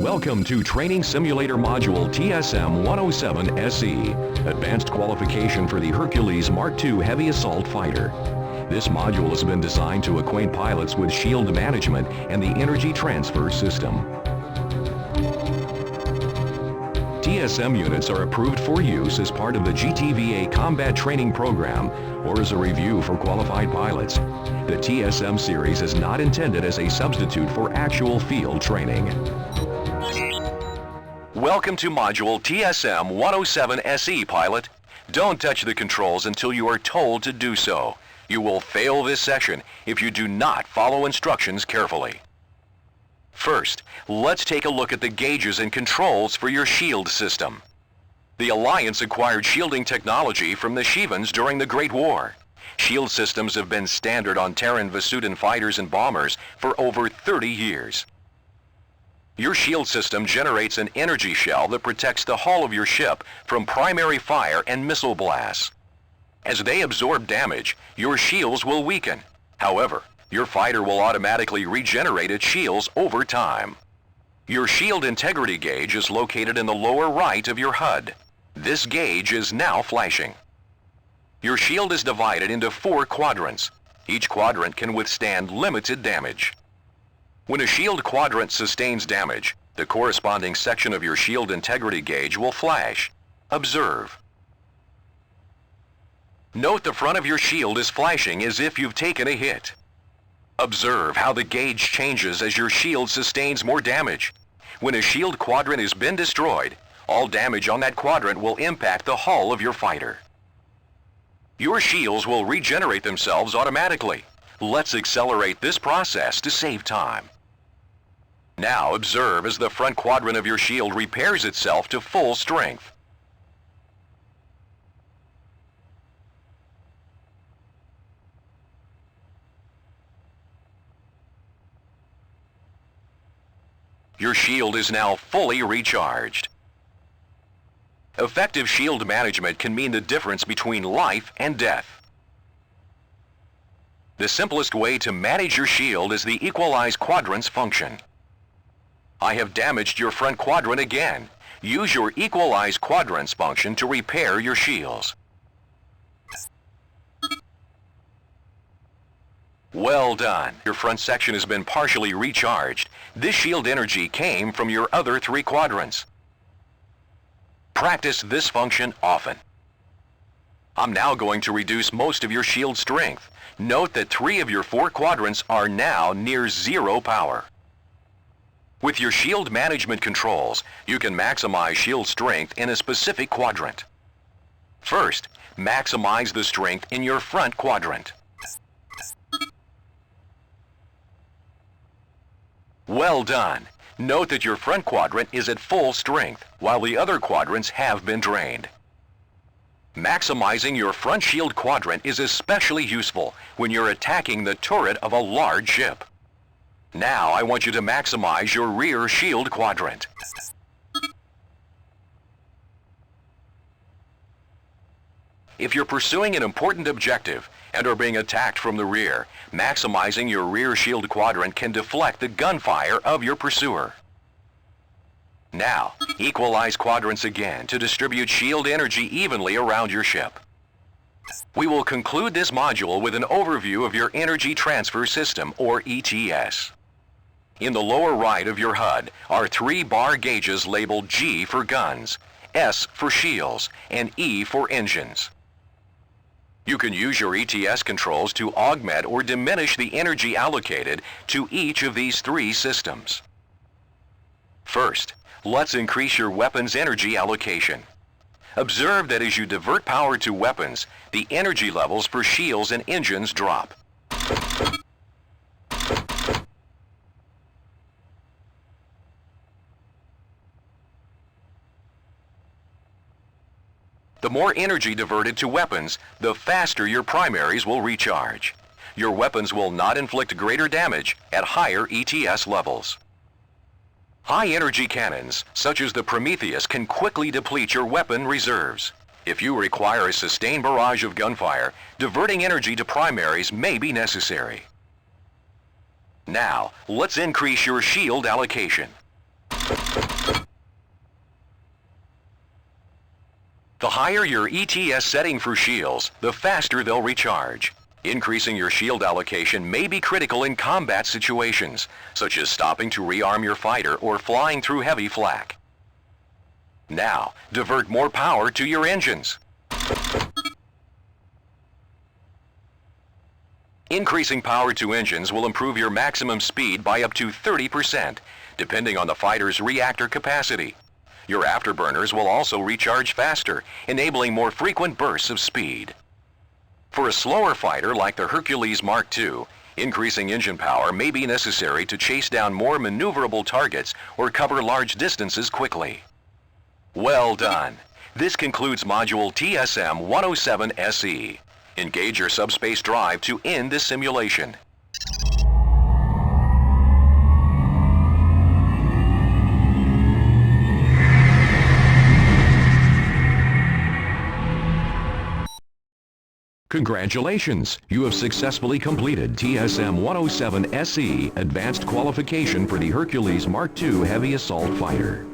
Welcome to Training Simulator Module TSM107SE, Advanced Qualification for the Hercules Mark II Heavy Assault Fighter. This module has been designed to acquaint pilots with shield management and the energy transfer system. TSM units are approved for use as part of the GTVA Combat Training Program or as a review for qualified pilots. The TSM series is not intended as a substitute for actual field training. Welcome to Module TSM107SE, pilot. Don't touch the controls until you are told to do so. You will fail this session if you do not follow instructions carefully. First, let's take a look at the gauges and controls for your shield system. The Alliance acquired shielding technology from the Shivans during the Great War. Shield systems have been standard on Terran Vasudan fighters and bombers for over 30 years. Your shield system generates an energy shell that protects the hull of your ship from primary fire and missile blasts. As they absorb damage, your shields will weaken. However, your fighter will automatically regenerate its shields over time. Your shield integrity gauge is located in the lower right of your HUD. This gauge is now flashing. Your shield is divided into 4 quadrants. Each quadrant can withstand limited damage. When a shield quadrant sustains damage, the corresponding section of your shield integrity gauge will flash. Observe. Note the front of your shield is flashing as if you've taken a hit. Observe how the gauge changes as your shield sustains more damage. When a shield quadrant has been destroyed, all damage on that quadrant will impact the hull of your fighter. Your shields will regenerate themselves automatically. Let's accelerate this process to save time. Now observe as the front quadrant of your shield repairs itself to full strength. Your shield is now fully recharged. Effective shield management can mean the difference between life and death. The simplest way to manage your shield is the Equalize Quadrants function. I have damaged your front quadrant again. Use your Equalize Quadrants function to repair your shields. Well done. Your front section has been partially recharged. This shield energy came from your other 3 quadrants. Practice this function often. I'm now going to reduce most of your shield strength. Note that 3 of your 4 quadrants are now near 0 power. With your shield management controls, you can maximize shield strength in a specific quadrant. First, maximize the strength in your front quadrant. Well done. Note that your front quadrant is at full strength, while the other quadrants have been drained. Maximizing your front shield quadrant is especially useful when you're attacking the turret of a large ship. Now I want you to maximize your rear shield quadrant. If you're pursuing an important objective and are being attacked from the rear, maximizing your rear shield quadrant can deflect the gunfire of your pursuer. Now, equalize quadrants again to distribute shield energy evenly around your ship. We will conclude this module with an overview of your energy transfer system, or ETS. In the lower right of your HUD are 3 bar gauges labeled G for guns, S for shields, and E for engines. You can use your ETS controls to augment or diminish the energy allocated to each of these 3 systems. First, let's increase your weapon's energy allocation. Observe that as you divert power to weapons, the energy levels for shields and engines drop. The more energy diverted to weapons, the faster your primaries will recharge. Your weapons will not inflict greater damage at higher ETS levels. High-energy cannons, such as the Prometheus, can quickly deplete your weapon reserves. If you require a sustained barrage of gunfire, diverting energy to primaries may be necessary. Now, let's increase your shield allocation. The higher your ETS setting for shields, the faster they'll recharge. Increasing your shield allocation may be critical in combat situations, such as stopping to rearm your fighter or flying through heavy flak. Now, divert more power to your engines. Increasing power to engines will improve your maximum speed by up to 30%, depending on the fighter's reactor capacity. Your afterburners will also recharge faster, enabling more frequent bursts of speed. For a slower fighter like the Hercules Mark II, increasing engine power may be necessary to chase down more maneuverable targets or cover large distances quickly. Well done! This concludes Module TSM107SE. Engage your subspace drive to end this simulation. Congratulations! You have successfully completed TSM107SE Advanced Qualification for the Hercules Mark II Heavy Assault Fighter.